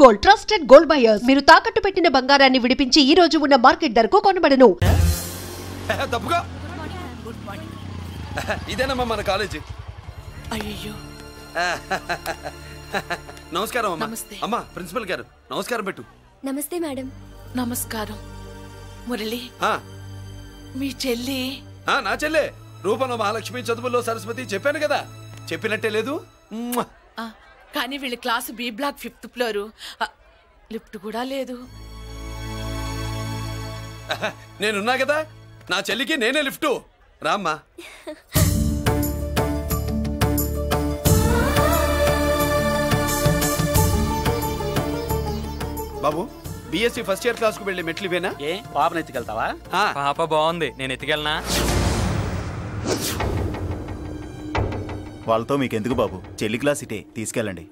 Gold trusted gold buyers. మీరు తాకట్టు పెట్టిన బంగారాన్ని విడిపించి ఈ రోజు ఉన్న మార్కెట్ ధరకు కొనబడను. ఇదేనమ్మా మన కాలేజీ. అయ్యో నమస్కారం అమ్మా. నమస్తే అమ్మా ప్రిన్సిపల్ గారు నమస్కారం పెట్టు. నమస్తే మేడం. నమస్కారం. మురళి ఆ, మీ చెల్లి నా చెల్లె రూపంలో మహాలక్ష్మి, చదువుల్లో సరస్వతి చెప్పాను కదా. చెప్పినట్టే లేదు. కానీ వీళ్ళ class B block 5th floor. Lift కూడా లేదు. నేనున్నా కదా, నా చెల్లికి నేనే లిఫ్ట్. రామ్మా. బాబు బిఎస్సి ఫస్ట్ ఇయర్ క్లాస్ కు వెళ్ళి మెట్లు ఇవేనా? ఏ పాపను ఎత్తుకెళ్తావా? పాప బాగుంది, నేను ఎత్తుకెళ్ళనా? వాళ్ళతో మీకెందుకు బాబు, చెల్లి క్లాస్ ఇటే, తీసుకెళ్ళండి.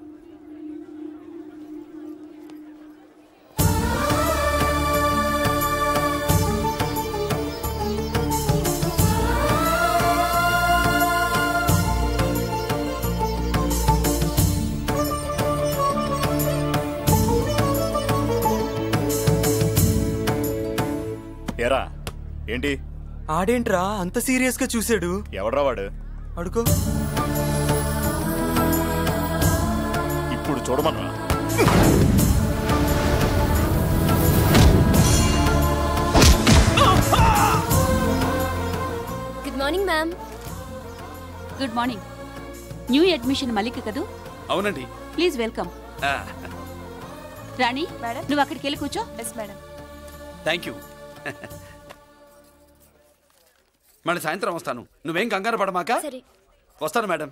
ఏరా ఏంటి ఆడేంట్రా అంత సీరియస్ గా చూసాడు? ఎవడ్రా వాడు? అడుకో. ఇప్పుడు చూడమన్నా. Good morning ma'am. Good morning. New admission Mallika కదూ? అవునండి. Please welcome. రాణి నువ్వు అక్కడికి వెళ్ళి కూర్చో. Yes madam. Thank you. మళ్ళీ సాయంత్రం వస్తాను, నువ్వేం కంగారు పడమాక. సరే వస్తాను మేడం.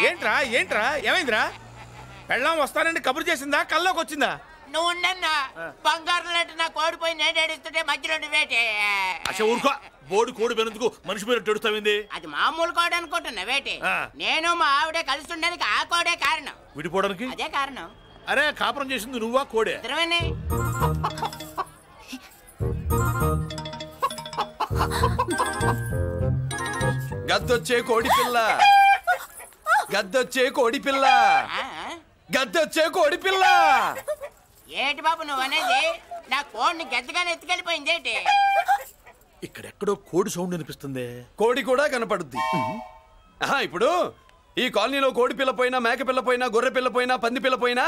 ఏంట్రా ఏంట్రా ఏమైందిరా? పెళ్ళాం వస్తానండి కబురు చేసిందా, కల్లోకి వచ్చిందా? నువ్వు ఉండన్నా బంగారం లాంటి నా కోడిపోయి నేడేడుస్తుంటే మధ్యలో వేటే. అసలు ఊరుకో, బోడి కోడి పెనందుకు మనిషి మీద తెడుస్తావింది. అది మామూలు కోడి అనుకుంటున్నా వేటే. నేను మా ఆవిడే కలిసి ఉండడానికి ఆ కోడే కారణం. విడిపోవడానికి అదే కారణం. అరే కాపురం చేసింది నువ్వా కోడే? ఇద్దరమేనే. గద్దొచ్చే కోడి పిల్ల, గద్దొచ్చే కోడి పిల్ల, గద్దొచ్చే కోడి పిల్ల. ఏంటి బాబు నువ్వు అనేది? నా కోడిని గద్దగానే ఎత్తుకెళ్ళిపోయింది ఏంటి? ఇక్కడెక్కడో కోడి సౌండ్ అనిపిస్తుంది. కోడి కూడా కనపడుద్ది. ఇప్పుడు ఈ కాలనీలో కోడి పిల్ల పోయినా, మేక పిల్ల పోయినా, గొర్రె పిల్ల పోయినా, పంది పిల్ల పోయినా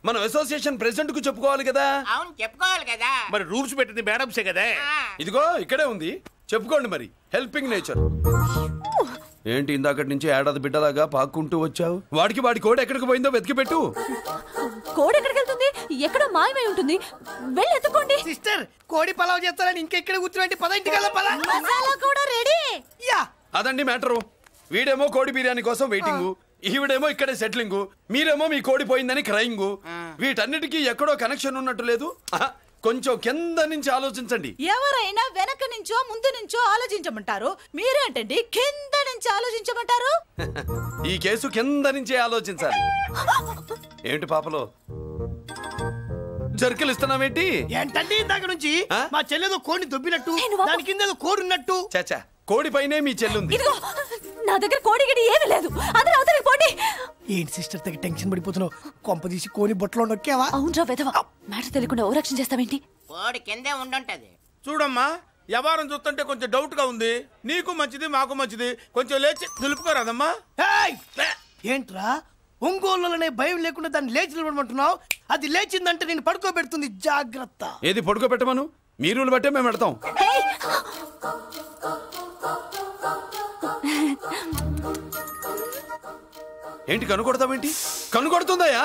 మనం అసోసియేషన్ ప్రెసిడెంట్ కు చెప్పుకోవాలి కదా. అవును చెప్పుకోవాలి కదా. మరి రూల్స్ పెట్టింది మేడమ్సే కదా. ఇదిగో ఇక్కడే ఉంది, చెప్పుకోండి మరి. Helping nature. ఏంటి ఇందాకటి నుంచి ఏడాది బిడ్డలాగా పాక్కుంటూ వచ్చావు? వాడికి వాడి కోడి ఎక్కడికి పోయిందో వెతికి పెట్టు. కోడి ఎక్కడికి వెళ్తుంది? ఎక్కడో మాయమై ఉంటుంది, వెళ్ళి ఎత్తుకోండి. సిస్టర్ కోడి పలావ్ చేస్తారని ఇంకెక్కడ కూర్చోండి, 10 పద. మసాలా కూడా రెడీ. అదండి మ్యాటరు. వీడేమో కోడి బిర్యానీ కోసం వెయిటింగ్, ఈవిడేమో ఇక్కడే సెటిలింగ్, మీరేమో మీ కోడి పోయిందని క్రయింగ్. వీటన్నిటికీ ఎక్కడో కనెక్షన్ ఉన్నట్టు లేదు. కొంచెం కింద నుంచి ఆలోచించండి. ఎవరైనా వెనక నుంచో ముందు నుంచో ఆలోచించమంటారు, మీరేంటండి కింద నుంచి ఆలోచించమంటారు? ఈ కేసు కింద నుంచే ఆలోచించాలి. ఏంటి పాపలో జర్కలు ఇస్తున్నావేంటి? ఏంటంటే ఇందాక నుంచి మా చెల్లెదో కోడిని దొబ్బినట్టు, దాని కింద కోడి ఉన్నట్టు. చాచా, కోడి పైనే మీ చెల్లుంది. నా దగ్గర కోడి గిడి ఏమీ లేదు, అందరూ అవతలికి పోండి. ఏంటి సిస్టర్ తగ్గ టెన్షన్ పడిపోతున్నావు? కొంప తీసి కోని బొట్టలో నొక్కావా? అవునరా వెధవ, మ్యాటర్ తెలియకుండా ఓ రక్షణ చేస్తావేంటి? కోడి కిందే ఉండుంటది. చూడమ్మా, వ్యవహారం చూస్తుంటే కొంచెం డౌట్ గా ఉంది. నీకు మంచిది మాకు మంచిది, కొంచెం లేచి నిలుపుకోరాదమ్మా. ఏంట్రా ఒంగోలులోనే భయం లేకుండా దాన్ని లేచి నిలబడమంటున్నావు? అది లేచిందంటే నేను పడుకోబెడుతుంది, జాగ్రత్త. ఏది పడుకోబెట్టమను? మీరు బట్టే మేము పెడతాం. ఏంటి కనుకొడతావేంటి? కనుకొడుతుందయ్యా?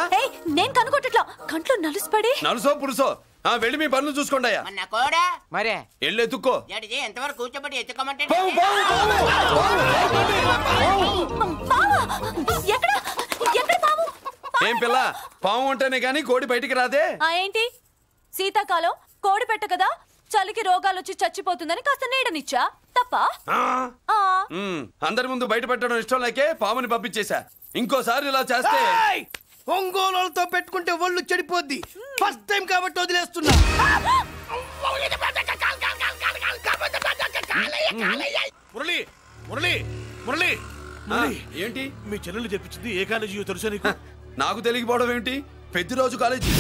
నేను కనుకొట్టట్లా, కంట్లో నలుసుపడి. నలుసో పురుసో వెళ్ళి మీ పనులు చూసుకోండి అయ్యా. మరే వెళ్ళి ఎత్తుక్కో. ఎంతవరకు కూర్చోబెట్టి ఎత్తుకోమంటే ఏం పిల్ల, పాము ఉంటేనే గాని కోడి బయటికి రాదే. ఏంటి శీతాకాలం కోడి పెట్ట కదా, చలికి రోగాలు వచ్చి చచ్చిపోతుందని కాస్త నీడనిచ్చా, తప్ప? అందరి ముందు బయట పెట్టడం ఇష్టం లేకే పాముని పంపించేశా. ఇంకోసారి ఇలా చేస్తే ఒంగోలులతో పెట్టుకుంటే ఒళ్ళు చెడిపోద్ది. ఫస్ట్ టైం కాబట్టి వదిలేస్తున్నా. మురళి మురళి మురళి ఏంటి మీ చెల్లెలు చెప్పించింది ఏ కాలేజీ తెలుసా నీకు? నాకు తెలియకపోవడం ఏంటి? పెద్దిరాజు కాలేజీ.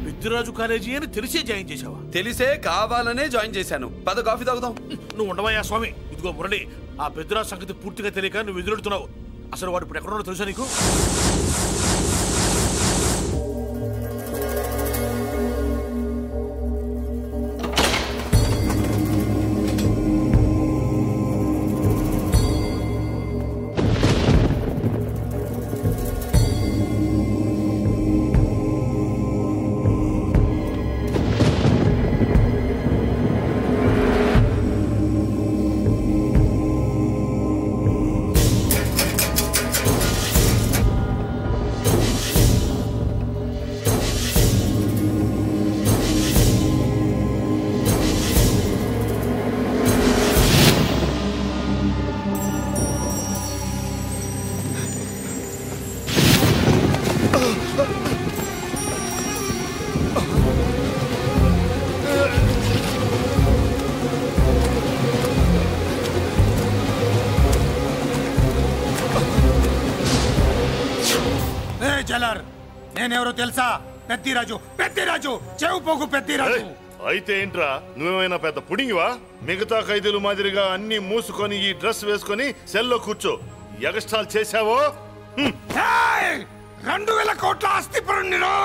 పెద్దిరాజు కాలేజీ అని తెలిసే జాయిన్ చేసావా? తెలిసే కావాలనే జాయిన్ చేశాను. పద కాఫీ తాగుదాం. నువ్వు ఉండవయ్యా స్వామి. ఇదిగో మురళి, ఆ పెద్దిరాజు సంగతి పూర్తిగా తెలియక నువ్వు ఎదురెడుతున్నావు. అసలు వాడు ఇప్పుడు ఎక్కడున్నాడో తెలుసా నీకు? నేనెవరో తెలుసా? పెద్దిరాజు. పెద్దిరాజు చెవు పోగు పెద్దిరాజు. అయితే ఏంట్రా, నువ్వేమైనా పెద్ద పుడింగివా? మిగతా ఖైదీలు మాదిరిగా అన్ని మూసుకొని ఈ డ్రెస్ వేసుకొని సెల్లో కూర్చో. ఎగస్ట్రాల్ చేశావో 2000 కోట్ల ఆస్తి పరుణ్ణిరా.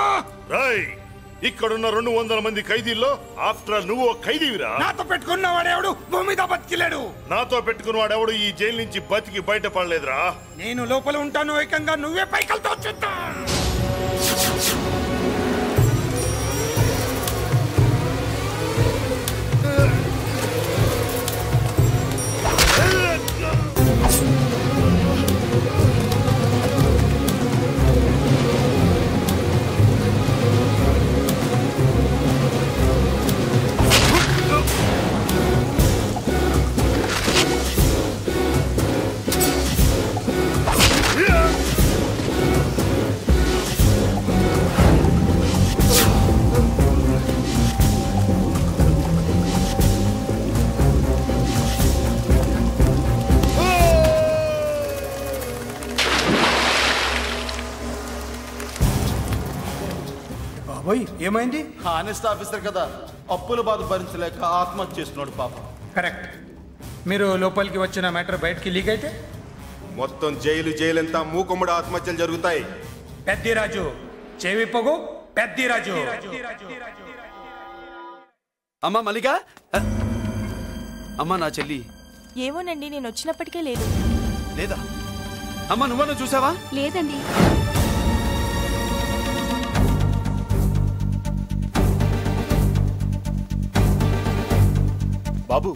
ఇక్కడున్న 200 మంది ఖైదీల్లో ఆఫ్టర్ నువ్వు ఖైదీవిరా. నాతో పెట్టుకున్నవాడెవడు భూమి మీద బతికిలేడు. నాతో పెట్టుకున్నవాడెవడు ఈ జైలు నుంచి బతికి బయటపడలేదురా. నేను లోపల ఉంటాను, ఏకంగా నువ్వే పైకలతో చూద్దా. ఏమైంది? హానెస్ట్ ఆఫీసర్ కదా, అప్పుల బాధ భరించలేక ఆత్మహత్య చేస్తున్నాడు పాపం. కరెక్ట్. మీరు లోపలికి వచ్చిన మ్యాటర్ బయటికి లీక్ అయితే మొత్తం జైలంతా మూకుమ్మడి ఆత్మహత్యలు జరుగుతాయి. పెద్దిరాజు చెవి పొగు. పెద్దిరాజు. అమ్మా మల్లిక, అమ్మా నా చెల్లి. ఏమోనండి, నేను వచ్చినప్పటికే లేదు. లేదా? అమ్మా నువ్వన్నా చూసావా? లేదండి. బాబు,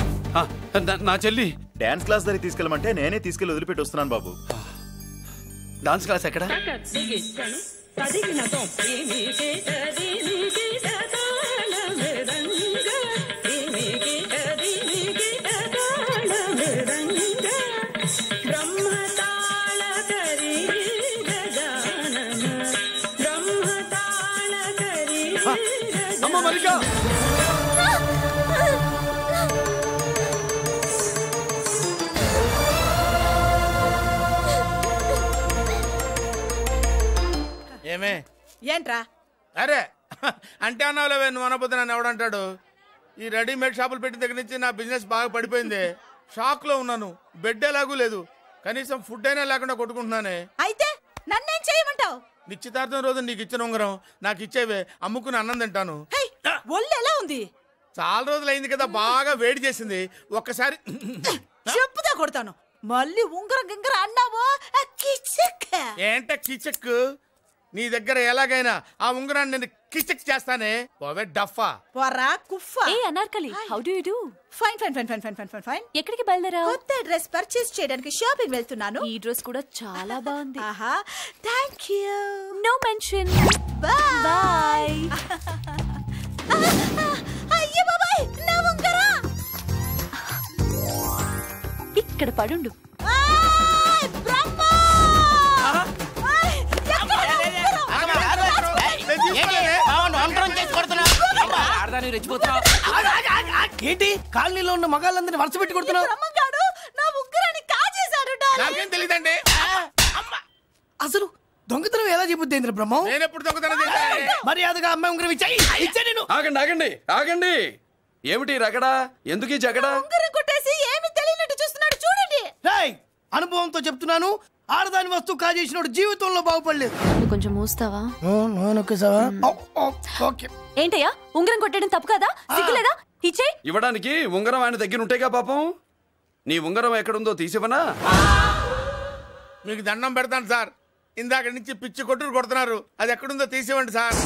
నా చెల్లి డాన్స్ క్లాస్ దగ్గర తీసుకెళ్ళమంటే నేనే తీసుకెళ్ళి వదిలిపెట్టి వస్తున్నాను బాబు. డాన్స్ క్లాస్ ఎక్కడ? అమ్మ మల్లిక, ఏమే? ఏంట్రా? అరే అంటే అన్నావులేవే, నువ్వు అనబోద్దు నన్ను ఎవడంటాడు. ఈ రెడీమేడ్ షాపులు పెట్టిన దగ్గర నుంచి నా బిజినెస్ బాగా పడిపోయింది. షాక్ లో ఉన్నాను. బెడ్ ఎలాగూ లేదు, కనీసం ఫుడ్ అయినా లేకుండా కొట్టుకుంటున్నానే. అయితే నన్నేం చేయమంటావు? నిశ్చితార్థం రోజు నీకు ఇచ్చిన ఉంగరం నాకు ఇచ్చేవే, అమ్ముకుని అన్నం తింటాను. ఒళ్ళు ఎలా ఉంది? చాలా రోజులు అయింది కదా, బాగా వేడి చేసింది. ఒక్కసారి చెప్పుదా కొడతాను. మళ్ళీ ఉంగరం గింగర అన్నావో కిచక్. ఏంట కిచక్? నీ దగ్గర ఎలాగైనా ఆ ఉంగరాన్ని నేను కిచక్ చేస్తానే. పోవే డఫా. పోరా కుఫా. ఏ Anarkali, how do you do? Fine fine fine fine fine fine fine fine. ఎక్కడికి బయలుదేరావు? కొత్త డ్రెస్ పర్చేస్ చేయడానికి షాపింగ్ వెళ్తున్నాను. ఈ డ్రెస్ కూడా చాలా బాగుంది. ఆహా, thank you. No mention. Bye bye. అయ్యో బాబాయ్, నా ఉంగరా ఇక్కడ పడుండు. ఏంటి కాలనీలో ఉన్న మగాళ్ళందరినీ వరుస పెట్టి కొడుతున్నావు? నా ఉంగరాన్ని కాజేశాడు. నాకేం తెలియదండి. అసలు దొంగతనం ఎలా చెబుద్ది బ్రహ్మం? నేను ఎప్పుడు దొంగతనం చేశాను? మర్యాదగా అమ్మాయి ఉంగరం ఇచ్చాయి. ఆగండి ఆగండి ఆగండి. ఏమిటి రగడా? ఎందుకు ఈ జగడా? ఉంగరం కొట్టేసి ఏమీ తెలియనట్టు చూస్తున్నాడు చూడండి. రేయ్, అనుభవంతో చెప్తున్నాను, ఆడదాని వస్తువు కాజేసినోడు జీవితంలో బాగుపడలేదు. నువ్వు కొంచెం మూస్తావా? ఏంటయ్యా, ఉంగరం కొట్టడం తప్పు కదా? సిగ్గులేదా? ఇచ్చే. ఇవ్వడానికి ఉంగరం ఆయన దగ్గర ఉంటేగా పాపం. నీ ఉంగరం ఎక్కడుందో తీసివనా? మీకు దండం పెడతాను సార్. ఇందాక నుంచి పిచ్చి కొట్టుడు కొడుతున్నారు. అది ఎక్కడుందో తీసివ్వండి సార్.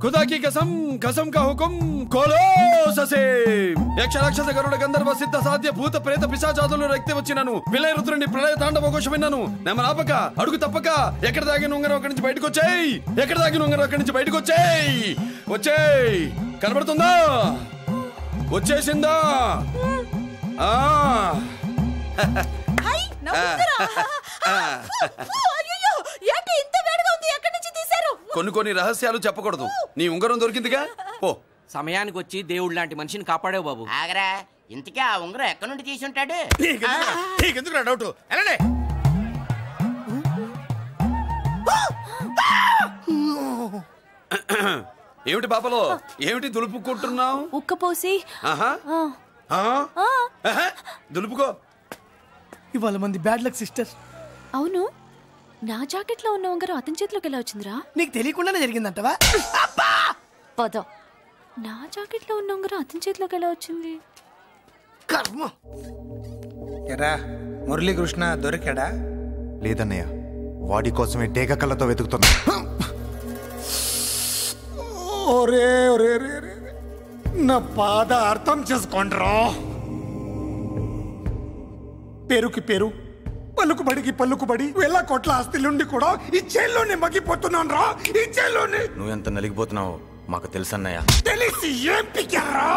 खुदा की कसम, कसम का हुकुम, खोलो ससे. యక్ష రాక్షస గరుడ గంధర్వ సిద్ధ సాధ్య భూత ప్రేత పిశాచాదులు రక్తి వచ్చినాను. విలయ రుద్రుని ప్రళయ తాండవ ఘోష విన్నాను. నెమలాపక అడుగు తప్పక ఎక్కడ దాగిన ఉంగరం అక్కడి నుంచి బయటకు వచ్చేయ్. ఎక్కడ దాగిన ఉంగరం అక్కడి నుంచి బయటకు వచ్చేయ్. వచ్చేయ్. కనబడుతుందా? వచ్చేసిందా? ఏంటి ఇంత వేడిగా ఉంది? ఎక్కడి నుంచి తీశారు? కొన్ని రహస్యాలు చెప్పకూడదు. నీ ఉంగరం దొరికిందిగా. ఓ సమయానికి వచ్చి దేవుడు లాంటి మనిషిని కాపాడావు బాబు. ఆగరా, ఇంతకీ ఆ ఉంగరం ఎక్కడి నుండి తీసి ఉంటాడు? నీకెందుకు డౌట్? వెళ్ళండి. ఏమిటి పాపలో, ఏమిటి దులుపుకుంటున్నావు? ఉక్కపోసి. దులుపుకో. ఇవాళ మంది బ్యాడ్ లక్ సిస్టర్. అవును, నా జాకెట్ లో ఉన్న ఉంగరం అతని చేతిలోకి ఎలా వచ్చిందిరా? నీకు తెలియకుండానే జరిగిందంటవా? పద. నా జాకెట్ లో ఉన్న ఉంగరం అతని చేతిలోకి ఎలా వచ్చింది? కర్మ. ఎరా మురళీకృష్ణ దొరికాడా? లేదన్నయ్య, వాడి కోసమే డేగ కళ్ళతో వెతుకుతున్నా. ఒరే ఒరే రే, నా బాధ అర్థం చేసుకోండ్రా. పేరుకి పేరు, పలుకుబడికి పలుకుబడి, వేల కోట్ల ఆస్తిలుండి కూడా ఈ జైల్లోనే మగ్గిపోతున్నాను రా. ఈ జైల్లోనే. నువ్వెంత నలిగిపోతున్నావు మాకు తెలుసన్నయ్య. తెలిసి ఏం పిక్కారా?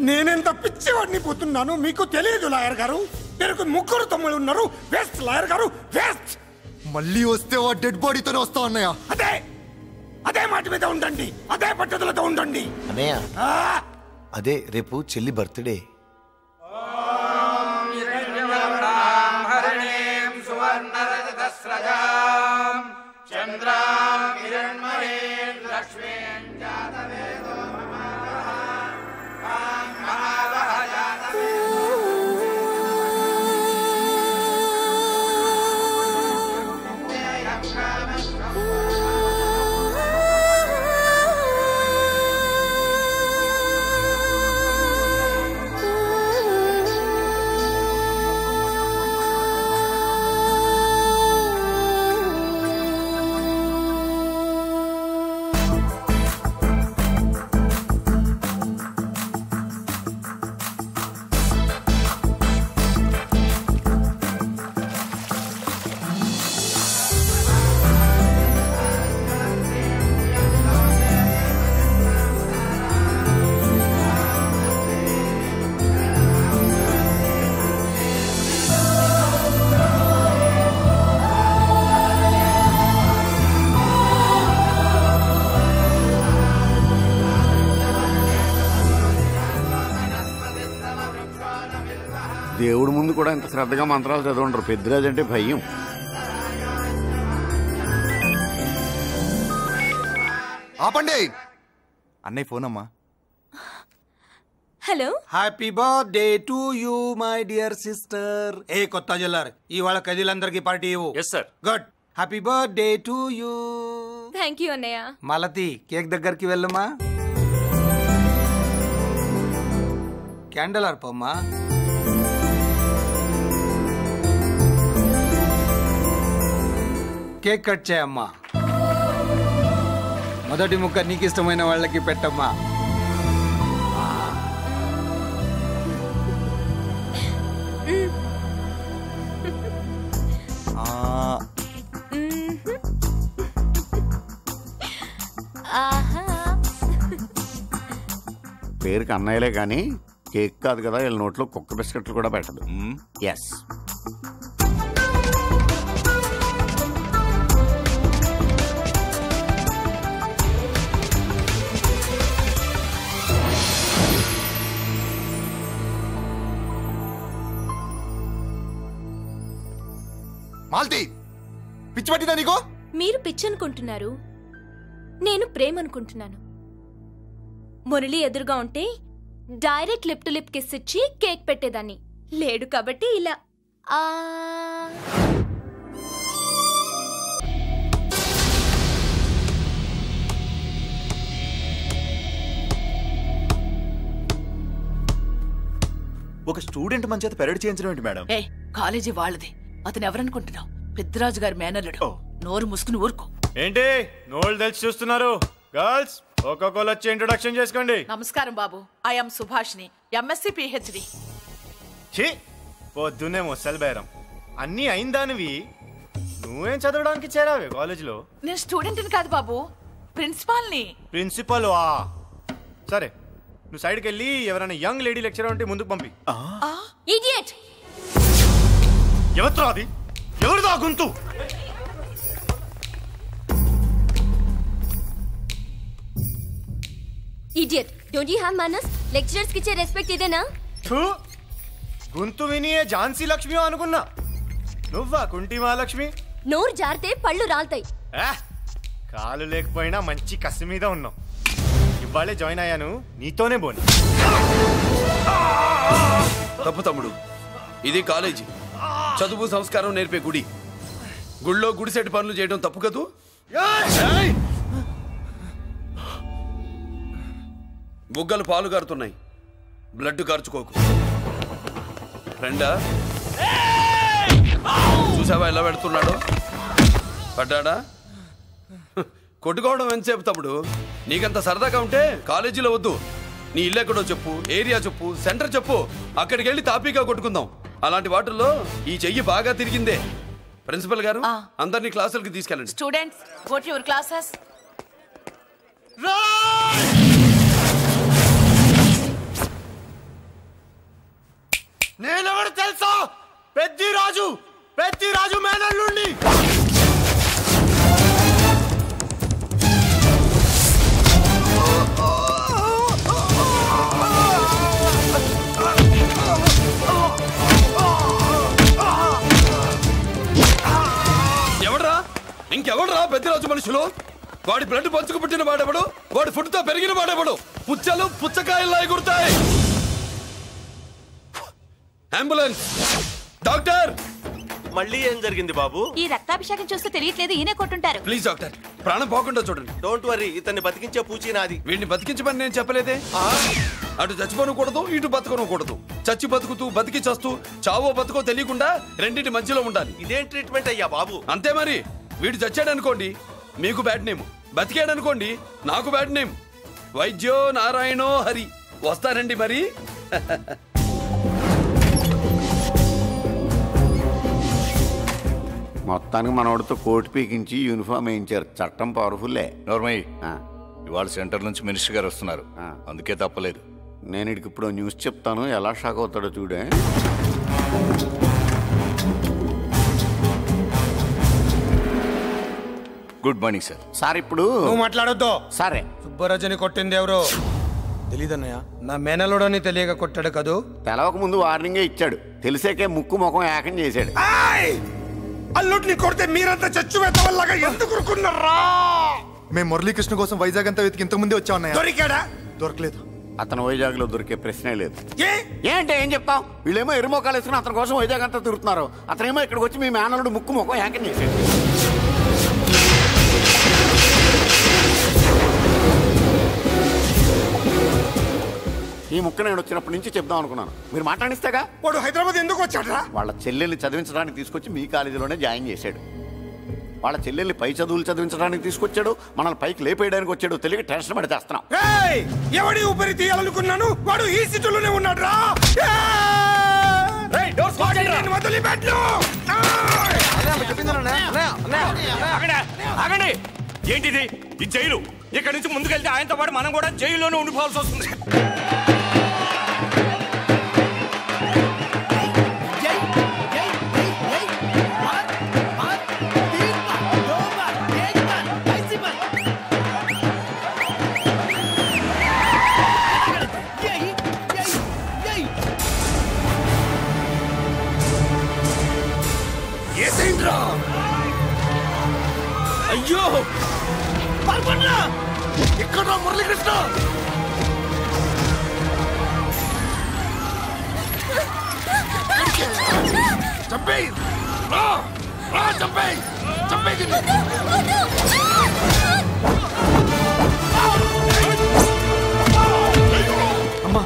నేనెంత పిచ్చివాడిని పోతున్నాను మీకు తెలియదు లాయర్ గారు. పేరుకు ముగ్గురు తమ్ముళ్ళు ఉన్నారు. వేస్ట్ లాయర్ గారు, వేస్ట్. మళ్ళీ వస్తే ఆ డెడ్ బాడీతోనే వస్తావు అన్నయ్య. అదే మాట మీద ఉండండి, అదే పట్టుదలతో ఉండండి అన్నయ్య. అదే రేపు చెల్లి బర్త్డే. దేవుడి ముందు కూడా ఇంత శ్రద్ధగా మంత్రాలు చదవంటారు. పెద్దరాజు అంటే భయం. ఆపండి. అన్నయ్య ఫోన్ అమ్మా. Hello. Happy birthday to you my dear sister. ఏ కొత్త జల్లార్, ఇవాళ కదిలందరికీ పార్టీ ఇవ్వు. Yes sir. Good. Happy birthday to you. Thank you అన్నయ్య. మాలతి, కేక్ దగ్గరికి వెళ్ళమ్మా. క్యాండిల్ ఆర్పమ్మా. కేక్ కట్ చేయమ్మా. మొదటి ముక్క నీకు ఇష్టమైన వాళ్ళకి పెట్టమ్మా. పేరుకి అన్నయ్యలే కానీ కేక్ కాదు కదా, వీళ్ళ నోట్లో కుక్క బిస్కెట్లు కూడా పెట్టదు. ఎస్. మాల్తి, పిచ్చి పట్టిందా నీకు? మీరు పిచ్చి అనుకుంటున్నారు, నేను ప్రేమ అనుకుంటున్నాను. మురళి ఎదురుగా ఉంటే direct lip to lip kiss ఇచ్చి కేక్ పెట్టేదాన్ని. లేడు కాబట్టి ఇలా. ఒక స్టూడెంట్ మన చేత పెరడ్ చేయించడం ఏంటి మేడం? ఏ కాలేజీ వాళ్ళది, అతను ఎవరనుకుంటున్నావు? పెద్దరాజు గారి మేనల్లుడు. నోరు ముసుకుని ఊరుకో. ఏంటి నోళ్ళు తెలిసి చూస్తున్నారు? గర్ల్స్ ఒక్కొక్కరు వచ్చి ఇంట్రొడక్షన్ చేసుకోండి. నమస్కారం బాబు, ఐఎమ్ సుభాష్ని, ఎంఎస్సి పిహెచ్డి. ఛీ, పొద్దున్నే ముసలి బేరం అన్నీ అయిందానివి. నువ్వేం చదవడానికి చేరావే కాలేజీలో? నేను స్టూడెంట్ని కాదు బాబు, ప్రిన్సిపాల్ని. ప్రిన్సిపల్ వా? సరే, నువ్వు సైడ్కి వెళ్ళి ఎవరైనా యంగ్ లేడీ లెక్చరర్ ఉంటే ముందుకు పంపి. ఇడియట్! ఎవరితో అది? ఎవరిదో ఆ గొంతు? ఇడియట్! డోంట్ యు హావ్ మనస్? లెక్చరర్స్ కి ఇచ్చే రెస్పెక్ట్ ఇదేనా? గొంతు విని ఝాన్సీ లక్ష్మి అనుకున్నా. నువ్వా కుంటి మహాలక్ష్మి? నోరు జారితే పళ్ళు రాల్తాయి. కాలు లేకపోయినా మంచి కసి మీద ఉన్నావు. ఇవాళే జాయిన్ అయ్యాను, నీతోనే బోని. తప్పు తమ్ముడు, ఇది కాలేజీ, చదువు సంస్కారం నేర్పే గుడి. గుళ్ళో గుడిసెట్ పనులు చేయడం తప్పు కదూ? బుగ్గలు పాలు కారుతున్నాయి, బ్లడ్ కార్చుకోకు. ఫ్రెండా, చూసావా ఎలా పెడుతున్నాడు? పడ్డాడా? కొట్టుకోవడం ఎంతసేపు తమ్ముడు? నీకంత సరదాగా ఉంటే కాలేజీలో వద్దు. నీ ఇల్లు ఎక్కడో చెప్పు, ఏరియా చెప్పు, సెంటర్ చెప్పు, అక్కడికి వెళ్ళి తాపీగా కొట్టుకుందాం. అలాంటి వాటిల్లో ఈ చెయ్యి బాగా తిరిగిందే. ప్రిన్సిపల్ గారు, అందరినీ క్లాసులకి తీసుకెళ్ళండి. Students, go to your classes. నేనెవరు తెలుసా? పెద్దిరాజు, పెద్దిరాజు మేనల్లుండి. ఎవడ్రా? ఇంకెవడ్రా పెద్దిరాజు మనుషులు? వాడి బ్లడ్ పంచుకు పుట్టిన వాడెవడు? వాడి ఫుడ్తో పెరిగిన వాడెవడు? పుచ్చలు పుచ్చకాయల్లా ఎగురుతాయి. అంబులెన్స్! డాక్టర్! మళ్ళీ ఏం జరిగింది బాబు? ఈ రక్తాభిషేకం చూస్తే తెలియట్లేదు, ఈయనే కొట్టుంటారు. ప్లీజ్ డాక్టర్, ప్రాణం పోకుండా చూడండి. డోంట్ వరీ, ఇతన్ని బతికించే పూచి నాది. వీడిని బతికించమని నేను చెప్పలేదే. అటు చచ్చిపోనకూడదు, ఇటు బతకనకూడదు. చచ్చి బతుకుతూ బతికి చస్తూ చావో బతుకో తెలియకుండా రెండింటి మధ్యలో ఉండాలి. ఇదేం ట్రీట్మెంట్ అయ్యా బాబు? అంతే మరి. వీడు చచ్చాడనుకోండి, మీకు బ్యాడ్ నేమ్. బతికాడనుకోండి, నాకు బ్యాడ్ నేమ్. వైద్యో నారాయణో హరి. వస్తానండి మరి. మొత్తానికి మనోడితో కోట్ పీకించి యూనిఫామ్ వేయించారు. చట్టం పవర్ఫుల్లే. నోర్మయ్య, ఇవాళ సెంటర్ నుంచి మినిస్టర్ గారు వస్తున్నారు, అందుకే తప్పలేదు. నేను ఇడికి ఇప్పుడు న్యూస్ చెప్తాను, ఎలా షాక్ అవుతాడో చూడే. Good morning sir. సార్ ఇప్పుడు నువ్వు మాట్లాడొద్దు. సరే. సుబ్బరాజుని కొట్టింది ఎవరు? తెలీదన్నయ్య. నా మేనలోడని తెలియక కొట్టాడు కదూ. తెలవక ముందు వార్నింగే ఇచ్చాడు, తెలిసాకే ముక్కు ముఖం ఏకం చేశాడు. అల్లుడిని కొడితే మీరంతా చచ్చు వేతవల్లాగా ఎందుకు ఊరుకున్నారా? మేము మురళీకృష్ణ కోసం వైజాగ్ అంతా వెతికి ఇంతకు ముందే వచ్చా ఉన్నాయా? దొరికాడా? దొరకలేదు. అతను వైజాగ్ లో దొరికే ప్రశ్నే లేదు. ఏంటే ఏం చెప్తాం? వీళ్ళేమో ఎరుమోకాలు వేసుకుని అతని కోసం వైజాగ్ అంతా తిరుగుతున్నారు. అతనేమో ఇక్కడికి వచ్చి మీ మేనలుడు ముక్కు ముఖం ఏకం చేశాడు. ఈ ముక్క నేను వచ్చినప్పటి నుంచి చెప్దాం అనుకున్నాను. మీరు మాట్లాడిస్తేగా. వాడు హైదరాబాద్ ఎందుకు వచ్చాడ్రా? వాళ్ళ చెల్లెల్ని చదివించడానికి తీసుకొచ్చి మీ కాలేజీలోనే జాయిన్ చేశాడు. వాళ్ళ చెల్లెల్ని పై చదువులు చదివించడానికి తీసుకొచ్చాడు, మనల్ని పైకి లేపేయడానికి వచ్చాడు. తెలియక టెన్షన్ పడి చేస్తున్నాం. ఎవడి ఊపిరి తీయాలనుకున్నాను వాడు ఈ సీటులోనే ఉన్నాడ్రా. ఏంటిది? ఈ జైలు. ఇక్కడి నుంచి ముందుకెళ్తే ఆయనతో పాటు మనం కూడా జైల్లోనే ఉండిపోవాల్సి వస్తుంది. అయ్యో ఇక్కడ మురళీకృష్ణ చంపే చంపే చంపే అమ్మా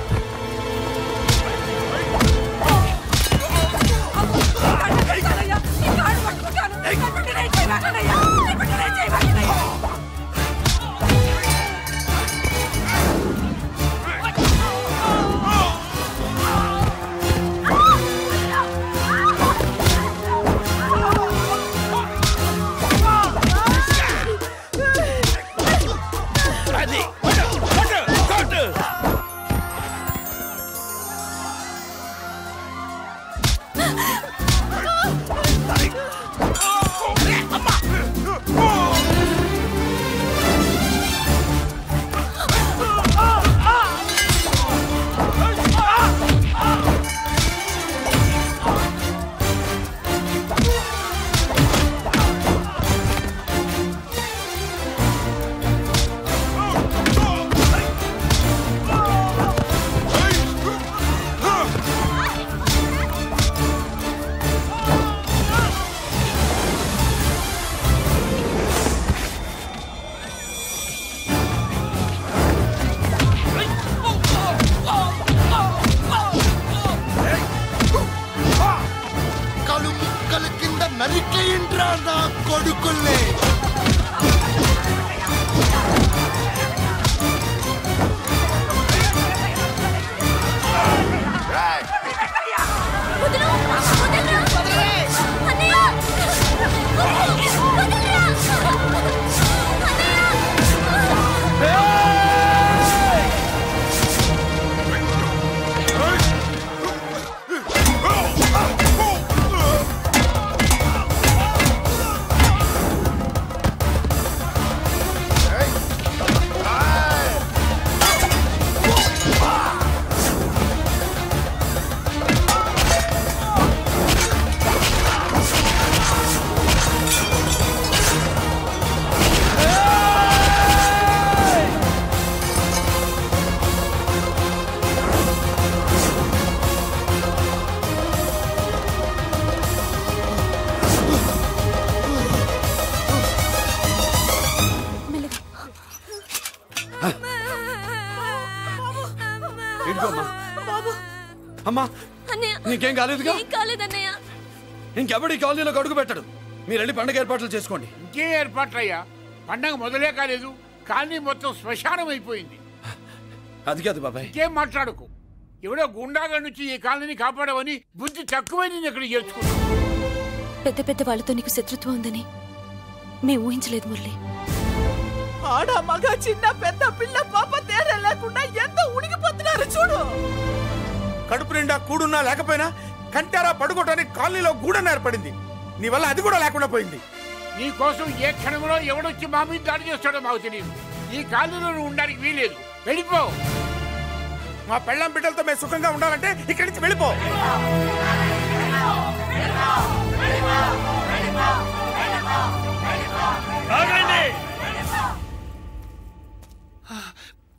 అమ్మా నీకేం కాలేదుగా? ఇంకెవడి కాలనీలో అడుగు పెట్టడు. మీరు వెళ్ళి పండగ ఏర్పాట్లు చేసుకోండి. ఇంకే ఏర్పాట్లయ్యా? పండగ మొదలే కాలేదు, కాలనీ మొత్తం శ్మశానం అయిపోయింది. అది కాదు బాబాయ్. ఇంకేం మాట్లాడుకు. ఎవడో గుండాగా నుంచి ఈ కాలనీని కాపాడవని బుద్ధి తక్కువై నేను ఇక్కడ చేర్చుకున్నా. పెద్ద పెద్ద వాళ్ళతో నీకు శత్రుత్వం ఉందని మేము ఊహించలేదు మురళి. ఆడ మగ చిన్న పెద్ద పిల్ల పాప తేడా లేకుండా ఎంత ఉడికిపోతున్నారు చూడు. కడుపు నిండా కూడున్నా లేకపోయినా కంటారా పడుకోవటానికి కాలనీలో గూడన్న ఏర్పడింది. నీ వల్ల అది కూడా లేకుండా పోయింది. నీ కోసం ఏ క్షణంలో ఎవడొచ్చి మా మీద దాడి చేస్తాడో మాకు తెలియదు. ఈ కాలనీలో నువ్వు ఉండడానికి వీలేదు. వెళ్ళిపో. మా పెళ్ళాం బిడ్డలతో మేము సుఖంగా ఉండాలంటే ఇక్కడి నుంచి వెళ్ళిపో.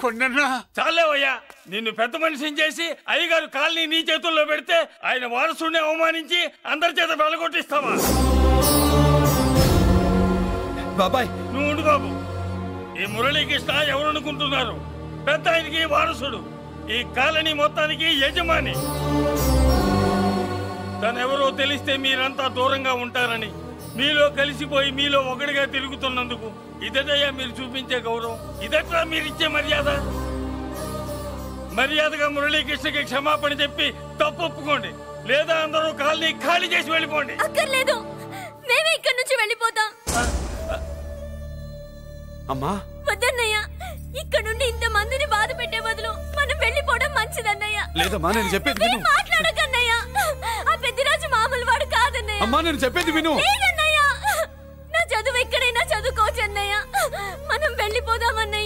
కొండన్నా చాలేవయ్యా, నిన్ను పెద్ద మనిషిని చేసి అయ్యగారు కాలనీ నీ చేతుల్లో పెడితే ఆయన వారసుని అవమానించి అందరి చేత వెలగొట్టిస్తావా? బాబాయ్ నువ్వు ఉండు బాబు. ఈ మురళీకృష్ణ ఎవరనుకుంటున్నారు? పెద్ద ఆయనకి వారసుడు. ఈ కాలనీ మొత్తానికి యజమాని. తనెవరో తెలిస్తే మీరంతా దూరంగా ఉంటారని, మీలో కలిసిపోయి మీలో ఒకటిగా తిరుగుతున్నందుకు ఇదటయ్యా మీరు చూపించే గౌరవం, ఇదట్లా మీరిచ్చే మర్యాద. మర్యాదగా మురళీకృష్ణకి క్షమాపణ చెప్పి తప్పు ఒప్పుకోండి, లేదా అందరూ కాలనీ ఖాళీ చేసి వెళ్ళిపోండి. అక్కర్లేదు, మేమే ఇక్కడి నుంచి వెళ్ళిపోతాం. అమ్మా వద్దన్నయ్య, ఇక్కడ నుండి ఇంత మందిని బాధ పెట్టే బదులు మనం వెళ్ళిపోవడం మంచిదన్నయ్య. లేదమ్మా, నేను చెప్పేది విను. మాట్లాడకన్నయ్య, ఆ పెద్దిరాజు మామూలు వాడు కాదన్నయ్య. అమ్మా నేను చెప్పేది విను. లేదన్నయ్య, నా చదువు ఎక్కడైనా చదువుకోవచ్చు అన్నయ్య. మనం వెళ్ళిపోదామన్నయ్య.